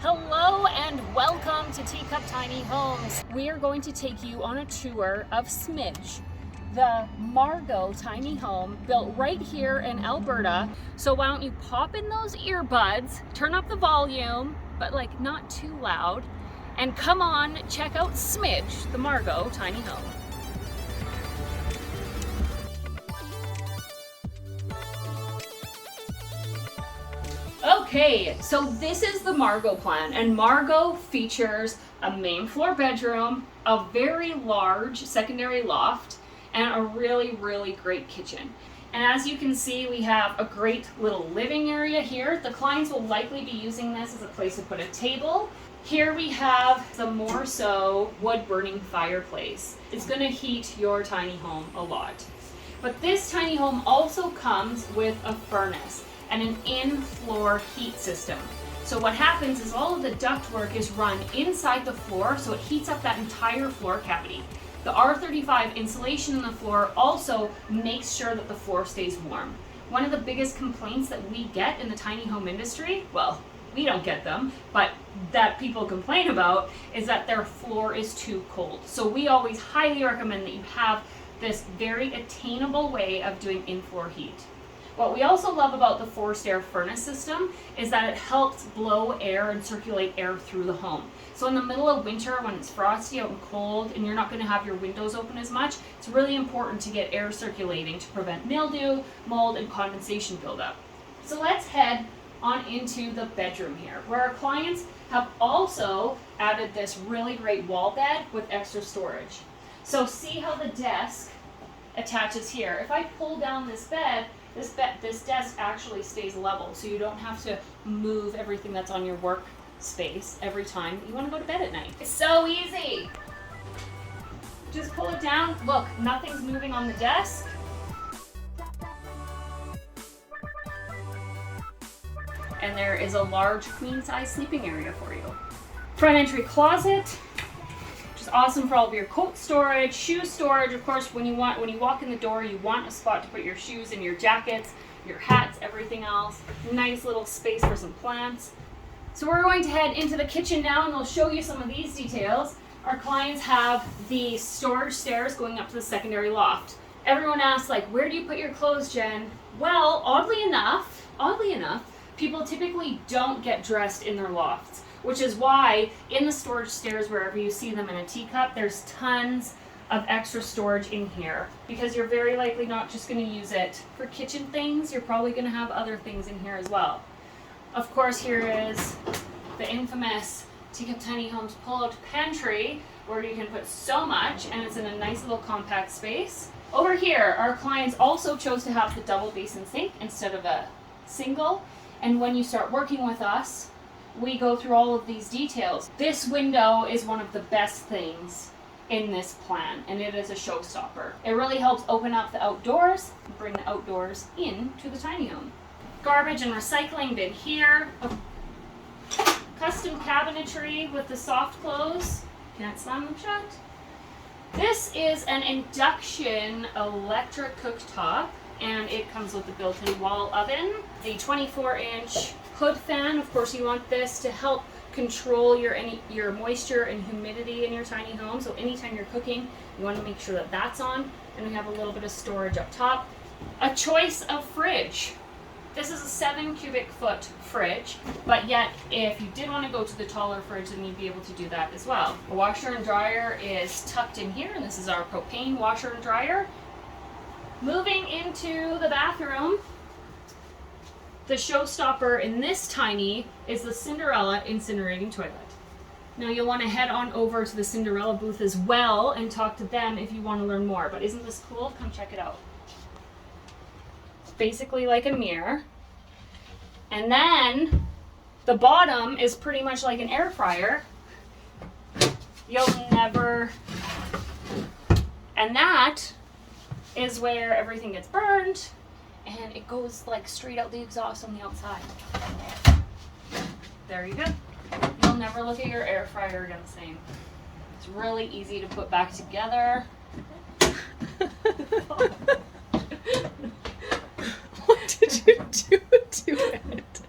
Hello and welcome to Teacup Tiny Homes. We are going to take you on a tour of SMIDGE, the MARGO tiny home built right here in Alberta. So why don't you pop in those earbuds, turn up the volume, but like not too loud, and come on, check out SMIDGE, the MARGO tiny home. Okay, so this is the MARGO plan, and MARGO features a main floor bedroom, a very large secondary loft, and a really great kitchen. And as you can see, we have a great little living area here. The clients will likely be using this as a place to put a table. Here we have the more so wood burning fireplace. It's going to heat your tiny home a lot. But this tiny home also comes with a furnace and an in-floor heat system. So what happens is all of the ductwork is run inside the floor, so it heats up that entire floor cavity. The R35 insulation in the floor also makes sure that the floor stays warm. One of the biggest complaints that we get in the tiny home industry, well, we don't get them, but that people complain about, is that their floor is too cold. So we always highly recommend that you have this very attainable way of doing in-floor heat. What we also love about the forced air furnace system is that it helps blow air and circulate air through the home. So in the middle of winter when it's frosty out and cold and you're not going to have your windows open as much, it's really important to get air circulating to prevent mildew, mold, and condensation buildup. So let's head on into the bedroom here, where our clients have also added this really great wall bed with extra storage. So see how the desk attaches here. If I pull down this bed, this desk actually stays level, so you don't have to move everything that's on your work space every time you want to go to bed at night. It's so easy. Just pull it down. Look, nothing's moving on the desk. And there is a large queen size sleeping area for you. Front entry closet, which is awesome for all of your coat storage, shoe storage. Of course, when you walk in the door, you want a spot to put your shoes and your jackets, your hats, everything else. Nice little space for some plants. So we're going to head into the kitchen now, and I'll show you some of these details. Our clients have the storage stairs going up to the secondary loft. Everyone asks, like, where do you put your clothes, Jen? Well, oddly enough, people typically don't get dressed in their lofts, which is why in the storage stairs, wherever you see them in a teacup, there's tons of extra storage in here, because you're very likely not just going to use it for kitchen things, you're probably going to have other things in here as well. Of course, here is the infamous Teacup Tiny Homes pull-out pantry, where you can put so much, and it's in a nice little compact space. Over here, our clients also chose to have the double basin sink instead of a single, and when you start working with us, we go through all of these details. This window is one of the best things in this plan, and it is a showstopper. It really helps open up the outdoors and bring the outdoors into the tiny home. Garbage and recycling bin here. Custom cabinetry with the soft close. Can't slam them shut. This is an induction electric cooktop, and it comes with the built-in wall oven. The 24-inch hood fan. Of course, you want this to help control your moisture and humidity in your tiny home. So anytime you're cooking, you want to make sure that that's on. And we have a little bit of storage up top. A choice of fridge. This is a 7 cubic foot fridge, but yet if you did want to go to the taller fridge, then you'd be able to do that as well. A washer and dryer is tucked in here, and this is our propane washer and dryer. Moving into the bathroom, the showstopper in this tiny is the Cinderella incinerating toilet. Now you'll want to head on over to the Cinderella booth as well and talk to them if you want to learn more. But isn't this cool? Come check it out. It's basically like a mirror. And then the bottom is pretty much like an air fryer. You'll never... And that is where everything gets burned, and it goes like straight out the exhaust on the outside. There you go. You'll never look at your air fryer again the same. It's really easy to put back together. What did you do to it?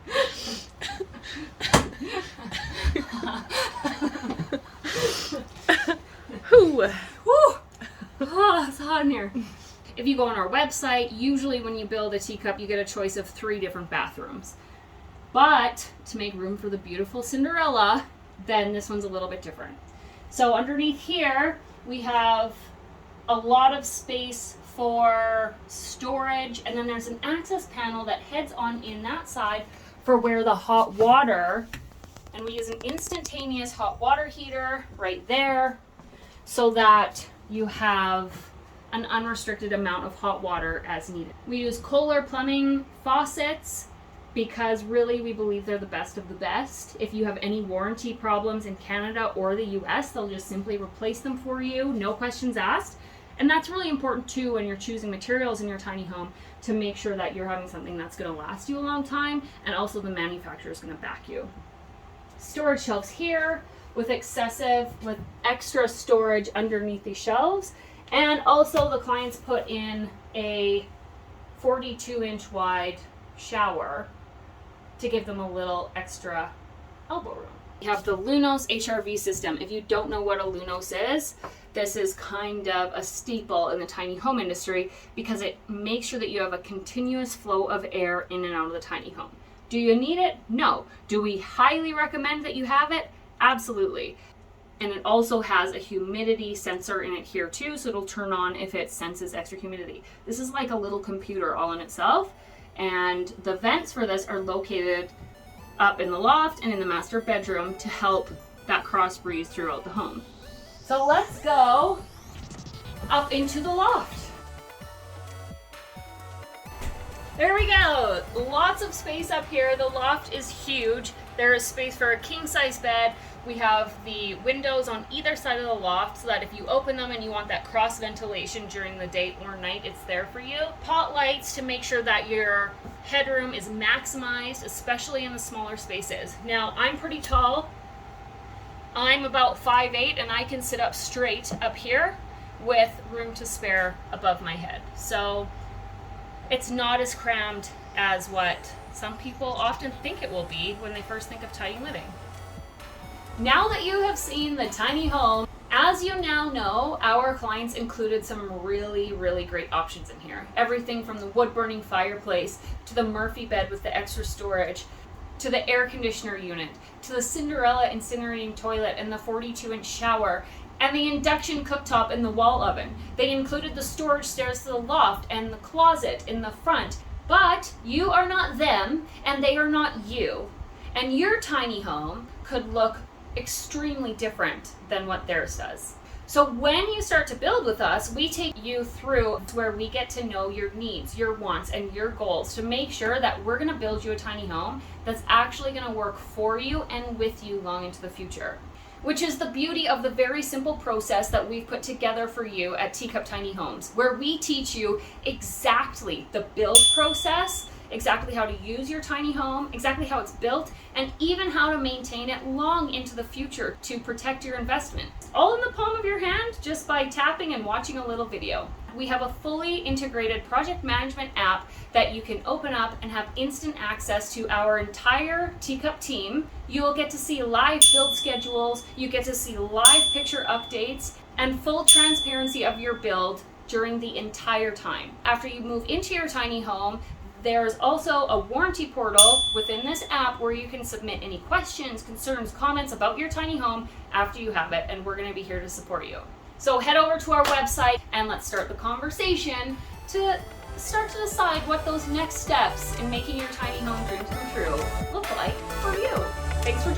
go on our website, usually when you build a teacup, you get a choice of 3 different bathrooms. But to make room for the beautiful Cinderella, then this one's a little bit different. So underneath here, we have a lot of space for storage, and then there's an access panel that heads on in that side for where the hot water, and we use an instantaneous hot water heater right there so that you have an unrestricted amount of hot water as needed. We use Kohler plumbing faucets because really we believe they're the best of the best. If you have any warranty problems in Canada or the US, they'll just simply replace them for you, no questions asked. And that's really important too when you're choosing materials in your tiny home, to make sure that you're having something that's going to last you a long time, and also the manufacturer is going to back you. Storage shelves here with extra storage underneath these shelves. And also the clients put in a 42-inch wide shower to give them a little extra elbow room. We have the Lunos HRV system. If you don't know what a Lunos is, this is kind of a staple in the tiny home industry because it makes sure that you have a continuous flow of air in and out of the tiny home. Do you need it? No. Do we highly recommend that you have it? Absolutely. And it also has a humidity sensor in it here too, so it'll turn on if it senses extra humidity. This is like a little computer all in itself, and the vents for this are located up in the loft and in the master bedroom to help that cross breeze throughout the home. So let's go up into the loft. There we go. Lots of space up here. The loft is huge. There is space for a king-size bed. We have the windows on either side of the loft so that if you open them and you want that cross ventilation during the day or night, it's there for you. Pot lights to make sure that your headroom is maximized, especially in the smaller spaces. Now, I'm pretty tall. I'm about 5'8", and I can sit up straight up here with room to spare above my head. So it's not as crammed as what some people often think it will be when they first think of tiny living. Now that you have seen the tiny home, as you now know, our clients included some really, really great options in here. Everything from the wood-burning fireplace, to the Murphy bed with the extra storage, to the air conditioner unit, to the Cinderella incinerating toilet and the 42-inch shower, and the induction cooktop and the wall oven. They included the storage stairs to the loft and the closet in the front. But you are not them, and they are not you. And your tiny home could look extremely different than what theirs does. So when you start to build with us, we take you through where we get to know your needs, your wants, and your goals to make sure that we're going to build you a tiny home that's actually going to work for you and with you long into the future. Which is the beauty of the very simple process that we've put together for you at Teacup Tiny Homes, where we teach you exactly the build process, exactly how to use your tiny home, exactly how it's built, and even how to maintain it long into the future to protect your investment. All in the palm of your hand, just by tapping and watching a little video. We have a fully integrated project management app that you can open up and have instant access to our entire Teacup team. You will get to see live build schedules, you get to see live picture updates, and full transparency of your build during the entire time. After you move into your tiny home, there's also a warranty portal within this app where you can submit any questions, concerns, comments about your tiny home after you have it, and we're going to be here to support you. So head over to our website and let's start the conversation to start to decide what those next steps in making your tiny home dreams come true look like for you. Thanks for joining.